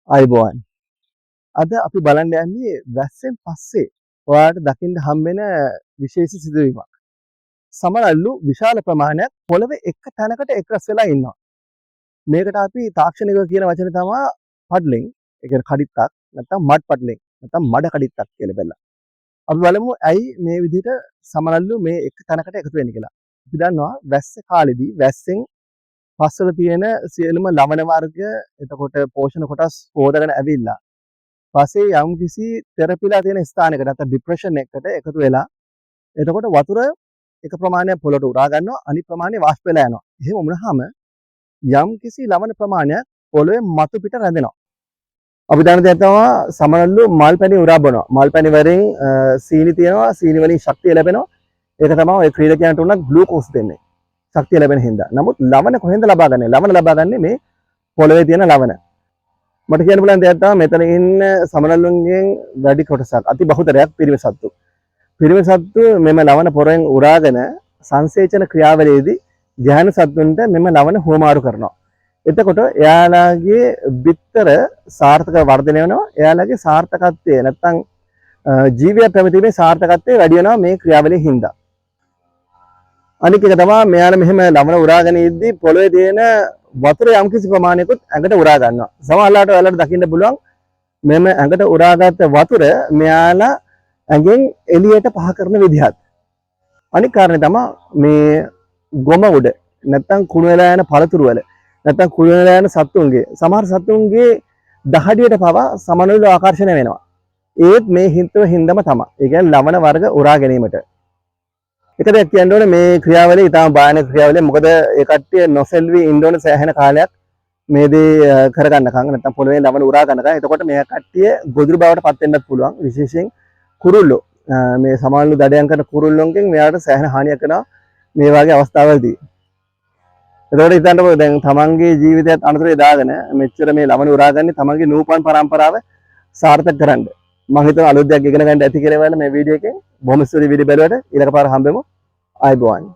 අයිබෝන් අද අපි බලන්න යන්නේ වැස්සෙන් පස්සේ ඔයාලට දකින්න හම්බෙන විශේෂ සිදුවීමක්. සමනල්ලු විශාල ප්‍රමාණයක් පොළවේ එක තැනකට එක්රස් වෙලා ඉන්නවා. මේකට අපි තාක්ෂණිකව කියන වචනේ තමයි පඩ්ලින්. ඒ කියන්නේ කඩਿੱත්තක් නැත්නම් මඩ් පඩ්ලින් නැත්නම් මඩ කඩਿੱත්තක් කියලා බැලලා. අපි බලමු ඇයි මේ විදිහට සමනල්ලු මේ එක තැනකට එකතු වෙන්නේ කියලා. අපි දන්නවා වැස්ස කාලෙදී වැස්සෙන් පස්වල තියෙන සියලුම ලවණ වර්ග එතකොට පෝෂණ කොටස් හොදගෙන ඇවිල්ලා පස්සේ යම් කිසි තෙරපිලා තියෙන ස්ථානයකට නැත්නම් ડિප්‍රෙෂන් එකකට එකතු වෙලා එතකොට වතුර එක ප්‍රමාණයක් පොළොට උරා ගන්නවා අනිත් ප්‍රමාණය වාෂ්ප වෙලා යනවා. එහෙම වුණාම යම් කිසි ලවණ ප්‍රමාණයක් පොළොවේ මතු පිට රැඳෙනවා. අපි දන්න දේ තමයි සමනල්ලු මල් පැණි උරා බොනවා. මල් පැණි වලින් සීනි තියෙනවා. සීනි වලින් ශක්තිය ලැබෙනවා. ඒක තමයි ඔය ක්‍රීඩකයන්ට උනත් ග්ලූකෝස් දෙන්නේ. ශක්තිය ලැබෙන හින්දා. නමුත් ලවණ කොහෙන්ද ලබා ගන්නේ? ලවණ ලබා ගන්නේ මේ පොළවේ තියෙන ලවණ. මට කියන්න පුළුවන් දෙයක් තමයි මෙතන ඉන්න සමනල්ලුන්ගෙන් වැඩි කොටසක් අති බහුතරයක් පිරිමි සත්තු. පිරිමි සත්තු මෙම ලවණ පොරෙන් උරාගෙන සංසේචන ක්‍රියාවලියේදී ධ්‍යාන සත්තුන්ට මෙම ලවණ හුවමාරු කරනවා. එතකොට එයාලගේ බිත්තර සාර්ථක වර්ධනය වෙනවා. එයාලගේ සාර්ථකත්වය නැත්තම් ජීවය පැවතීමේ සාර්ථකත්වය වැඩි වෙනවා මේ ක්‍රියාවලිය හින්දා. අනික එක තමයි මෙයාලා මෙහෙම ලවණ උරාගෙන ඉද්දී පොළවේ තියෙන වතුර යම්කිසි ප්‍රමාණයකට ඇඟට උරා ගන්නවා. සමහරවිට ඔයාලට දකින්න පුළුවන් මෙම ඇඟට උරාගත්ත වතුර මෙයාලා ඇඟෙන් එළියට පහ කරන විදිහත්. අනික කාරණේ තමයි මේ ගොම උඩ නැත්තම් කුණු වෙලා යන පළතුරු වල නැත්තම් කුණු වෙලා යන සත්තුන්ගේ සමහර සත්තුන්ගේ දහඩියට පවා සමනොල්ල ආකර්ෂණය වෙනවා. ඒත් මේ හිතව හින්දම තමයි. ඒ කියන්නේ ලවණ වර්ග උරා ගැනීමට. එක දෙයක් කියන්න ඕනේ මේ ක්‍රියාවලිය ඊටම භයානක ක්‍රියාවලිය. මොකද ඒ කට්ටිය නොසෙල්වි ඉන්න ඕනේ සෑහෙන කාලයක් මේ දේ කරගන්නකම් නැත්නම් පොළවේ ලවණ උරා ගන්නකම්. එතකොට මේ කට්ටිය ගොදුරු බවට පත් වෙන්නත් පුළුවන්. විශේෂයෙන් කුරුල්ලෝ මේ සමානලු දඩයන් කරන කුරුල්ලොන්ගෙන් මෙයාට සෑහෙන හානියක් වෙනවා මේ වගේ අවස්ථාවලදී. එතකොට හිතන්නකෝ දැන් තමන්ගේ ජීවිතයත් අනතුරේ දාගෙන මෙච්චර මේ ලවණ උරාගන්නේ තමන්ගේ නූපන් පරම්පරාව සාර්ථක කරන්න. මම හිතනවා අලුත් දෙයක් ඉගෙන ගන්න ඇති කියලා මේ වීඩියෝ එකෙන් බොහොම ස්තුතියි වීඩියෝ බලුවට ඊළඟ පාර හම්බෙමු. ආයිබෝවන්.